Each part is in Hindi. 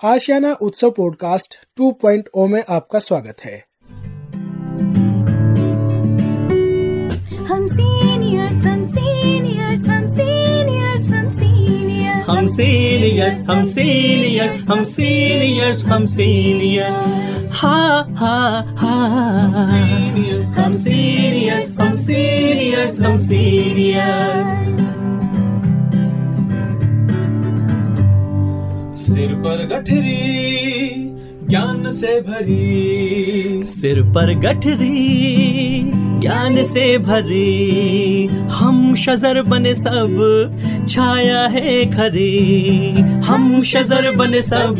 आशियाना उत्सव पॉडकास्ट 2.0 में आपका स्वागत है। हम सीनियर्स हम सीनियर्स हम सीनियर्स हम सीनियर्स हम सीनियर्स हम सीनियर्स हम सीनियर्स हम सीनियर्स हा हा हा हम सीनियर्स हम सीनियर्स हम सीनियर्स। सिर पर गठरी ज्ञान से भरी, सिर पर गठरी ज्ञान से भरी, हम शजर बने सब छाया है खरी, हम शजर बने सब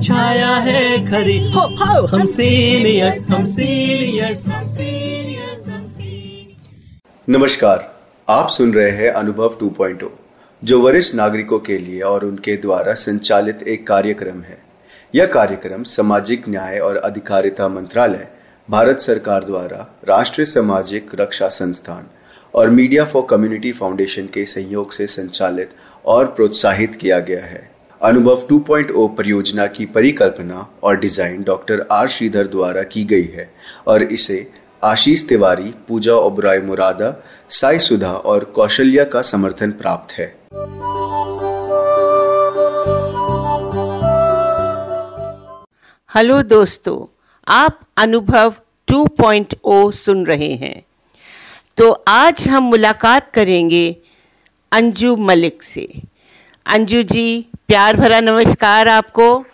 छाया है खरी। हो हम सीनियर्स हम सीनियर्स हम सीनियर्स हम सीनियर्स। नमस्कार, आप सुन रहे हैं अनुभव 2.0 जो वरिष्ठ नागरिकों के लिए और उनके द्वारा संचालित एक कार्यक्रम है। यह कार्यक्रम सामाजिक न्याय और अधिकारिता मंत्रालय, भारत सरकार द्वारा राष्ट्रीय सामाजिक रक्षा संस्थान और मीडिया फॉर कम्युनिटी फाउंडेशन के सहयोग से संचालित और प्रोत्साहित किया गया है। अनुभव 2.0 परियोजना की परिकल्पना और डिजाइन डॉक्टर आर श्रीधर द्वारा की गई है और इसे आशीष तिवारी, पूजा ओबराय मुरादा, साई सुधा और कौशल्या का समर्थन प्राप्त है। हेलो दोस्तों, आप अनुभव 2.0 सुन रहे हैं। तो आज हम मुलाकात करेंगे अंजू मलिक से। अंजू जी, प्यार भरा नमस्कार आपको।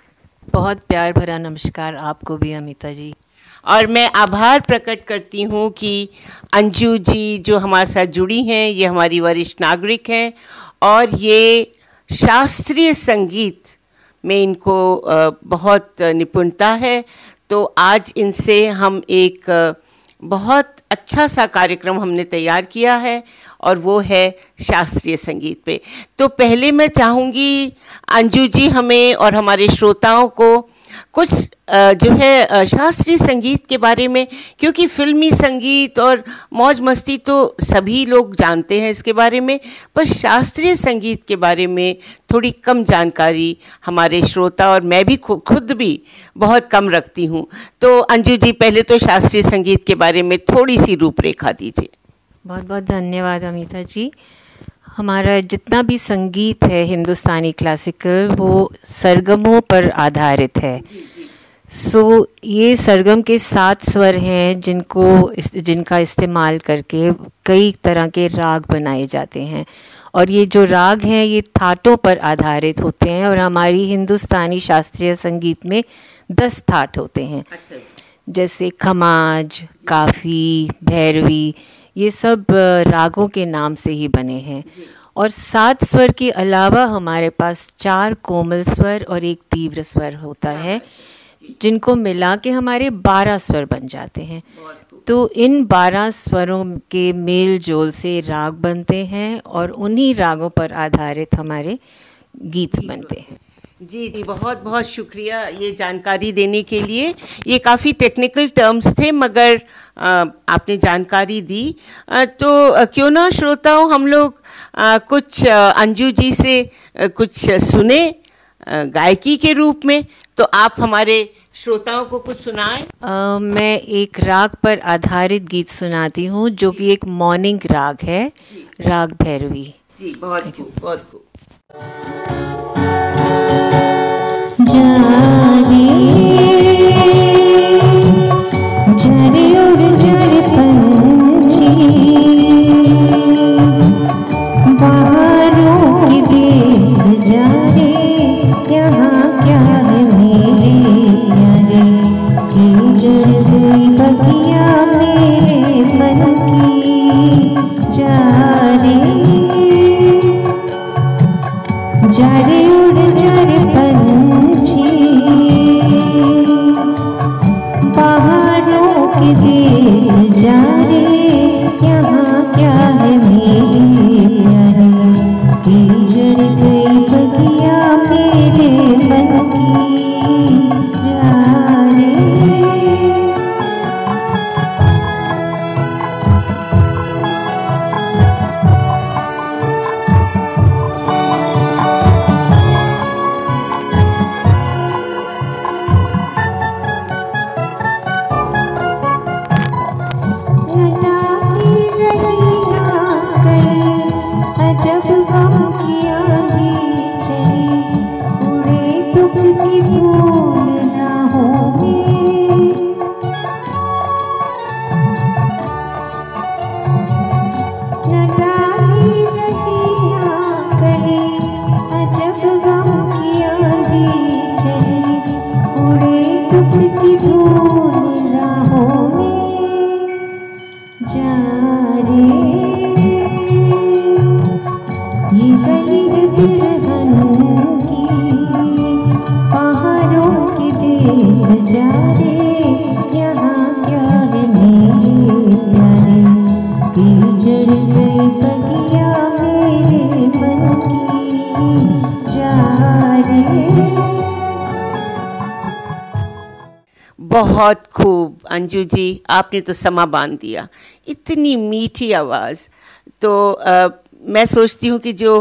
बहुत प्यार भरा नमस्कार आपको भी अमिता जी। और मैं आभार प्रकट करती हूँ कि अंजू जी जो हमारे साथ जुड़ी हैं, ये हमारी वरिष्ठ नागरिक हैं और ये शास्त्रीय संगीत में इनको बहुत निपुणता है। तो आज इनसे हम एक बहुत अच्छा सा कार्यक्रम हमने तैयार किया है और वो है शास्त्रीय संगीत पे। तो पहले मैं चाहूँगी अंजू जी हमें और हमारे श्रोताओं को कुछ जो है शास्त्रीय संगीत के बारे में, क्योंकि फिल्मी संगीत और मौज मस्ती तो सभी लोग जानते हैं इसके बारे में, पर शास्त्रीय संगीत के बारे में थोड़ी कम जानकारी हमारे श्रोता और मैं भी खुद भी बहुत कम रखती हूँ। तो अंजू जी, पहले तो शास्त्रीय संगीत के बारे में थोड़ी सी रूपरेखा दीजिए। बहुत बहुत धन्यवाद अमिता जी। हमारा जितना भी संगीत है हिंदुस्तानी क्लासिकल, वो सरगमों पर आधारित है। ये सरगम के 7 स्वर हैं जिनका इस्तेमाल करके कई तरह के राग बनाए जाते हैं और ये जो राग हैं ये थाटों पर आधारित होते हैं और हमारी हिंदुस्तानी शास्त्रीय संगीत में 10 थाट होते हैं। जैसे खमाज, काफ़ी, भैरवी, ये सब रागों के नाम से ही बने हैं। और 7 स्वर के अलावा हमारे पास 4 कोमल स्वर और 1 तीव्र स्वर होता है, जिनको मिला के हमारे 12 स्वर बन जाते हैं। तो इन 12 स्वरों के मेल जोल से राग बनते हैं और उन्हीं रागों पर आधारित हमारे गीत बनते हैं। जी जी, बहुत बहुत शुक्रिया ये जानकारी देने के लिए। ये काफ़ी टेक्निकल टर्म्स थे मगर आपने जानकारी दी। तो क्यों ना श्रोताओं हम लोग कुछ अंजू जी से कुछ सुने गायकी के रूप में। तो आप हमारे श्रोताओं को कुछ सुनाएं। मैं एक राग पर आधारित गीत सुनाती हूँ जो कि एक मॉर्निंग राग है, राग भैरवी। जी, बहुत खूब बहुत खूब। जारे और जारे पंछी बाहरों के देश जारे, यहाँ क्या है मेरे प्यारे, कि जड़ गई बगिया मेरे मन की। जारे जारे उड़ जारे पंछी पहाड़ों के देश जारे, यहाँ क्या है मेरे प्यारे, कि जड़ गई बगिया मेरे मन की। जारे बहुत खूब अंजू जी, आपने तो समा बांध दिया। इतनी मीठी आवाज़। तो मैं सोचती हूँ कि जो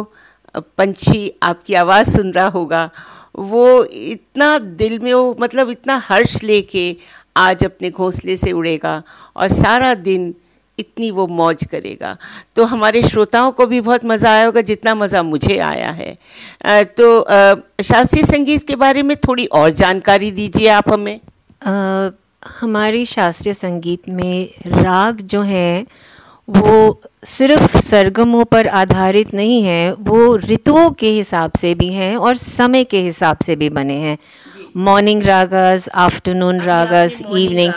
पंछी आपकी आवाज़ सुन रहा होगा वो इतना दिल में, वो मतलब इतना हर्ष लेके आज अपने घोंसले से उड़ेगा और सारा दिन इतनी वो मौज करेगा। तो हमारे श्रोताओं को भी बहुत मज़ा आया होगा जितना मज़ा मुझे आया है। तो शास्त्रीय संगीत के बारे में थोड़ी और जानकारी दीजिए आप हमें। हमारी शास्त्रीय संगीत में राग जो हैं वो सिर्फ सरगमों पर आधारित नहीं है, वो ऋतुओं के हिसाब से भी हैं और समय के हिसाब से भी बने हैं। Morning ragas, afternoon ragas, evening.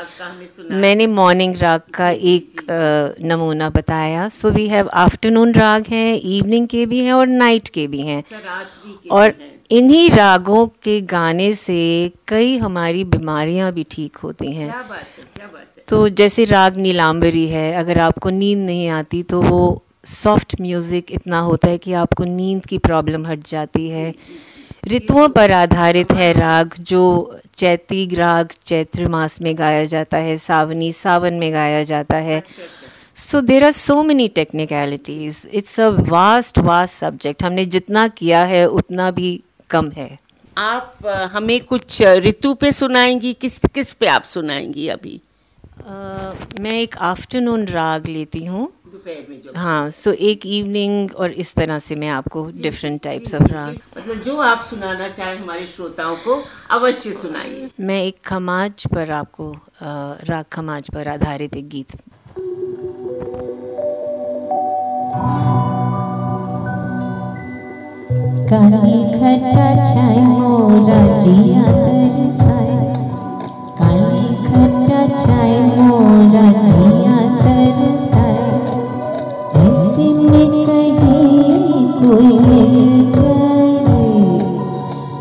मैंने मॉर्निंग राग का एक नमूना बताया। सो वी हैव आफ्टरनून राग हैं, इवनिंग के भी हैं और नाइट के भी हैं। और इन्हीं रागों के गाने से कई हमारी बीमारियां भी ठीक होती हैं। क्या बात है, क्या बात है। तो जैसे राग नीलांबरी है, अगर आपको नींद नहीं आती तो वो सॉफ्ट म्यूज़िक इतना होता है कि आपको नींद की प्रॉब्लम हट जाती है। ऋतुओं पर आधारित है राग, जो चैती राग चैत्र मास में गाया जाता है, सावनी सावन में गाया जाता है। So there are so many technicalities, it's a vast subject. हमने जितना किया है उतना भी कम है। आप हमें कुछ ऋतु पे सुनाएंगी, किस पे आप सुनाएंगी अभी? मैं एक आफ्टरनून राग लेती हूँ, दोपहर में जो। हाँ। सो एक इवनिंग और इस तरह से मैं आपको डिफरेंट टाइप्स ऑफ राग, मतलब जो आप सुनाना चाहें हमारे श्रोताओं को अवश्य सुनाइए। मैं एक खमाज पर आपको राग खमाज पर आधारित एक गीत। काली घटा छाए मोरा जिया तरसाए, काली घटा छाए मोरा जिया तरसाए, ऐसे में कहीं कोई मिल जाए,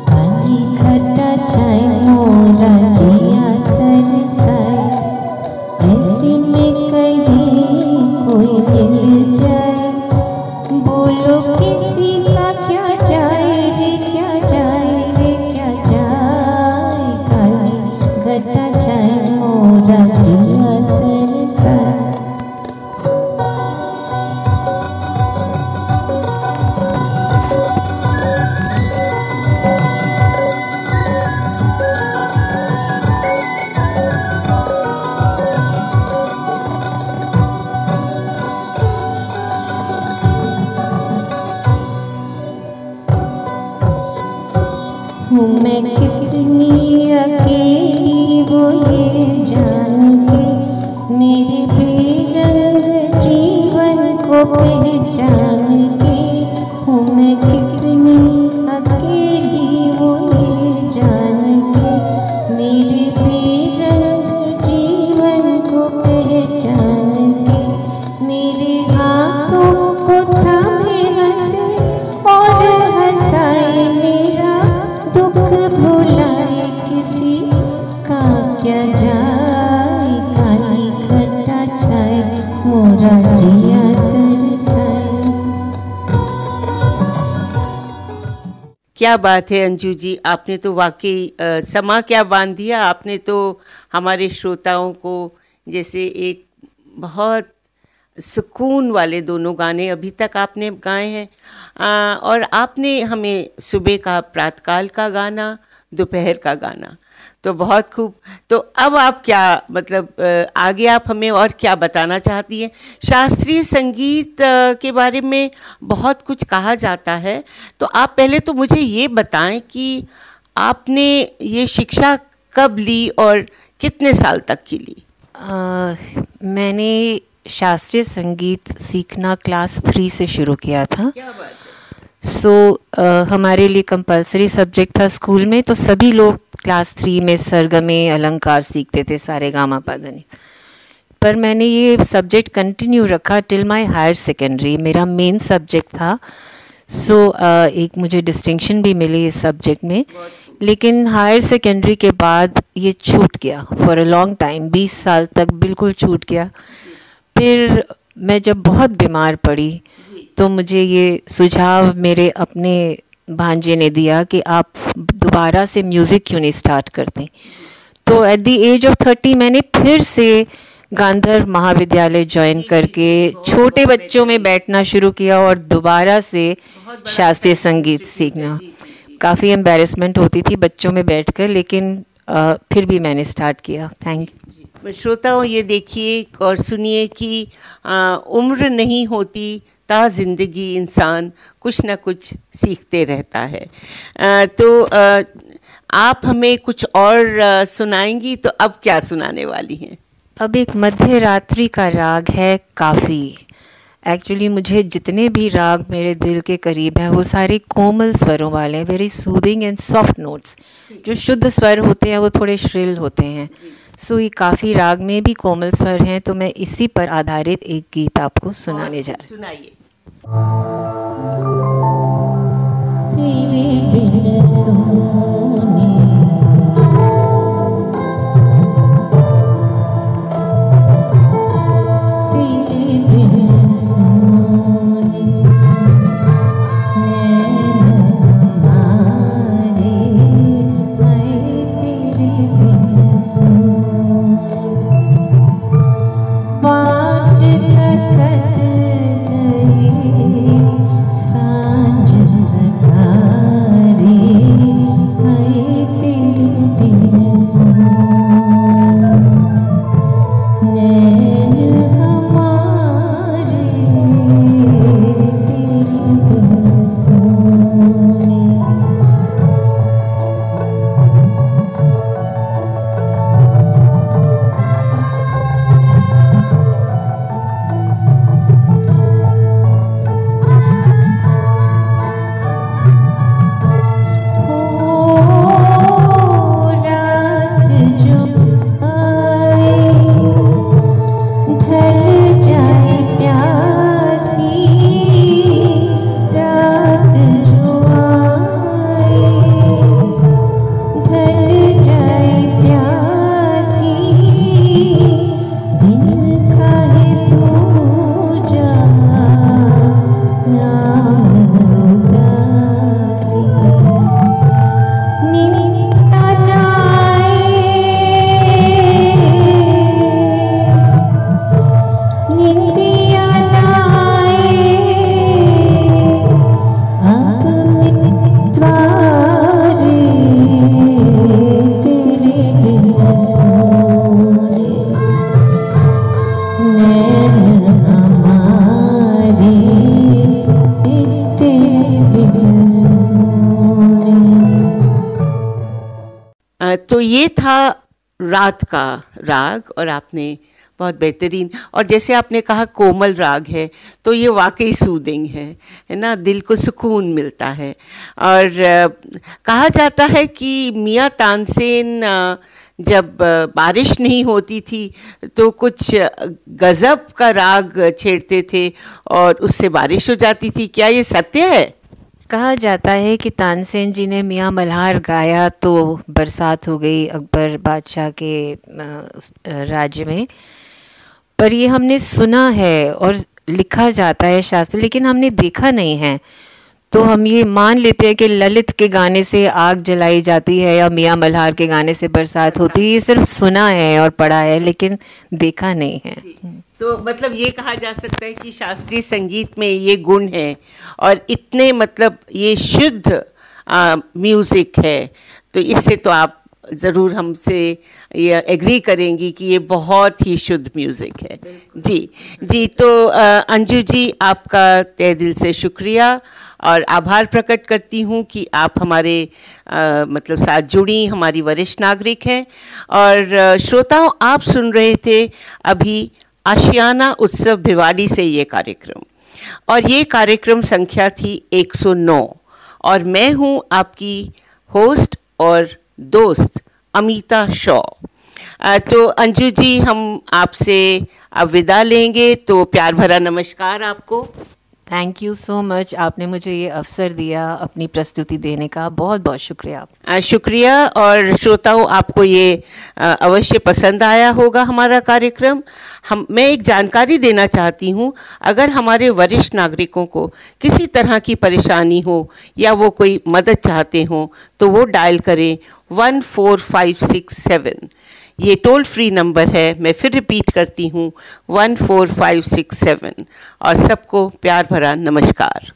काली घटा छाए मोरा जिया तरसाए, ऐसे में कहीं कोई मिल जाए, बोलो किसी का क्या जाए रे, क्या जाए रे, क्या जाए, काली घटा छाए मोरा जिया तरसाए। हूँ मैं कितनी अकेली वो ये जान के, मेरे बेरंग जीवन को पहचान के, हूँ मैं कितनी अकेली वो ये जान के, मेरे बेरंग जीवन को पहचान के, मेरे हाथों को थामे हंसे और हंसाए, मेरा दुख भुलाए, किसी का क्या जाए, काली घटा छाए मोरा जिया तरसाए। क्या बात है अंजू जी, आपने तो वाकई समा क्या बांध दिया। आपने तो हमारे श्रोताओं को जैसे एक बहुत सुकून वाले दोनों गाने अभी तक आपने गाए हैं। और आपने हमें सुबह का प्रातःकाल का गाना, दोपहर का गाना, तो बहुत खूब। तो अब आप क्या मतलब आगे आप हमें और क्या बताना चाहती हैं? शास्त्रीय संगीत के बारे में बहुत कुछ कहा जाता है, तो आप पहले तो मुझे ये बताएं कि आपने ये शिक्षा कब ली और कितने साल तक की ली? मैंने शास्त्रीय संगीत सीखना क्लास 3 से शुरू किया था। क्या बात है। सो हमारे लिए कंपलसरी सब्जेक्ट था स्कूल में, तो सभी लोग क्लास 3 में सरगमे अलंकार सीखते थे, सारे गामा पाधनी। पर मैंने ये सब्जेक्ट कंटिन्यू रखा टिल माय हायर सेकेंडरी, मेरा मेन सब्जेक्ट था। सो एक मुझे डिस्टिंक्शन भी मिली इस सब्जेक्ट में, लेकिन हायर सेकेंडरी के बाद ये छूट गया फॉर अ लॉन्ग टाइम, 20 साल तक बिल्कुल छूट गया। फिर मैं जब बहुत बीमार पड़ी तो मुझे ये सुझाव मेरे अपने भांजे ने दिया कि आप दोबारा से म्यूज़िक क्यों नहीं स्टार्ट करते। तो एट द एज ऑफ 30 मैंने फिर से गांधर्व महाविद्यालय ज्वाइन करके छोटे बच्चों में बैठना शुरू किया और दोबारा से शास्त्रीय संगीत सीखना। काफ़ी एम्बैरेसमेंट होती थी बच्चों में बैठकर, लेकिन फिर भी मैंने स्टार्ट किया। Thank you. श्रोताओं, ये देखिए और सुनिए कि उम्र नहीं होती ता ज़िंदगी इंसान कुछ ना कुछ सीखते रहता है। तो आप हमें कुछ और सुनाएंगी, तो अब क्या सुनाने वाली हैं? अब एक मध्य रात्रि का राग है काफ़ी। एक्चुअली मुझे जितने भी राग मेरे दिल के करीब हैं वो सारे कोमल स्वरों वाले हैं, very soothing and soft notes. जो शुद्ध स्वर होते हैं वो थोड़े श्रिल होते हैं। सो ये काफ़ी राग में भी कोमल स्वर हैं, तो मैं इसी पर आधारित एक गीत आपको सुनाने जा रही हूँ। सुनाइए। तो ये था रात का राग, और आपने बहुत बेहतरीन, और जैसे आपने कहा कोमल राग है, तो ये वाकई सूदिंग है ना, दिल को सुकून मिलता है। और कहा जाता है कि मियाँ तानसेन जब बारिश नहीं होती थी तो कुछ गज़ब का राग छेड़ते थे और उससे बारिश हो जाती थी। क्या ये सत्य है? कहा जाता है कि तानसेन जी ने मियाँ मल्हार गाया तो बरसात हो गई अकबर बादशाह के राज्य में, पर ये हमने सुना है और लिखा जाता है शास्त्र, लेकिन हमने देखा नहीं है। तो हम ये मान लेते हैं कि ललित के गाने से आग जलाई जाती है या मियाँ मल्हार के गाने से बरसात होती है। ये सिर्फ सुना है और पढ़ा है, लेकिन देखा नहीं है। तो मतलब ये कहा जा सकता है कि शास्त्रीय संगीत में ये गुण है, और इतने मतलब ये शुद्ध म्यूज़िक है, तो इससे तो आप ज़रूर हमसे ये एग्री करेंगी कि ये बहुत ही शुद्ध म्यूज़िक है। जी, तो अंजू जी, आपका तहे दिल से शुक्रिया और आभार प्रकट करती हूँ कि आप हमारे मतलब साथ जुड़ी, हमारी वरिष्ठ नागरिक हैं। और श्रोताओं, आप सुन रहे थे अभी आशियाना उत्सव भिवाड़ी से ये कार्यक्रम, और ये कार्यक्रम संख्या थी 109, और मैं हूँ आपकी होस्ट और दोस्त अमिता शॉ। तो अंजू जी, हम आपसे अब विदा लेंगे, तो प्यार भरा नमस्कार आपको। थैंक यू सो मच, आपने मुझे ये अवसर दिया अपनी प्रस्तुति देने का, बहुत बहुत शुक्रिया। शुक्रिया। और श्रोताओं, आपको ये अवश्य पसंद आया होगा हमारा कार्यक्रम। मैं एक जानकारी देना चाहती हूँ, अगर हमारे वरिष्ठ नागरिकों को किसी तरह की परेशानी हो या वो कोई मदद चाहते हों तो वो डायल करें 14567। ये टोल फ्री नंबर है, मैं फिर रिपीट करती हूँ 14567। और सबको प्यार भरा नमस्कार।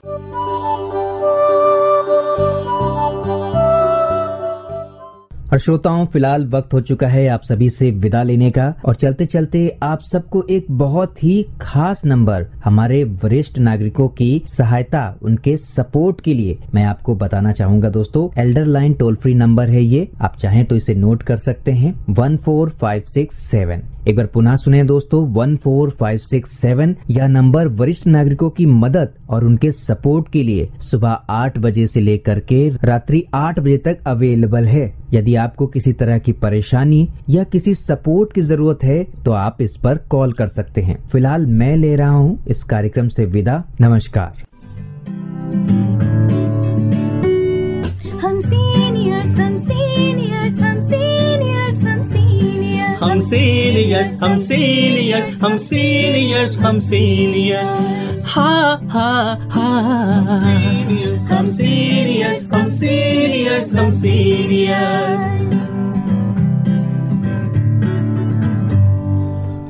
और श्रोताओं, फिलहाल वक्त हो चुका है आप सभी से विदा लेने का। और चलते चलते आप सबको एक बहुत ही खास नंबर हमारे वरिष्ठ नागरिकों की सहायता, उनके सपोर्ट के लिए मैं आपको बताना चाहूंगा दोस्तों। Elder line toll free number है ये, आप चाहें तो इसे नोट कर सकते हैं 14567। एक बार पुनः सुने दोस्तों, 14567। यह नंबर वरिष्ठ नागरिकों की मदद और उनके सपोर्ट के लिए सुबह 8 बजे से लेकर के रात्रि 8 बजे तक अवेलेबल है। यदि आपको किसी तरह की परेशानी या किसी सपोर्ट की जरूरत है तो आप इस पर कॉल कर सकते हैं। फिलहाल मैं ले रहा हूँ इस कार्यक्रम से विदा। नमस्कार। हम सीनियर्स, हम सीनियर्स, हम सीनियर्स, हम सीनियर्स, हम सीनियर्स, हम सीनियर्स, हम सीनियर्स, हम सीनियर्स, हा हा हा, हम सीनियर्स, हम सीनियर्स, हम सीनियर्स।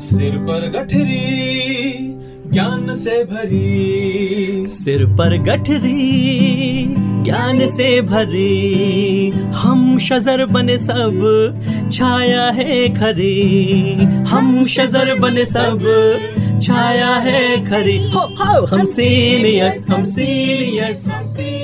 सिर पर गठरी ज्ञान से भरी, सिर पर गठरी ज्ञान से भरी, हम शजर बने सब छाया है खरी, हम शजर बने सब छाया है खरी। हो हम सीनियर्स, हम सीनियर्स, हम सीनियर्स।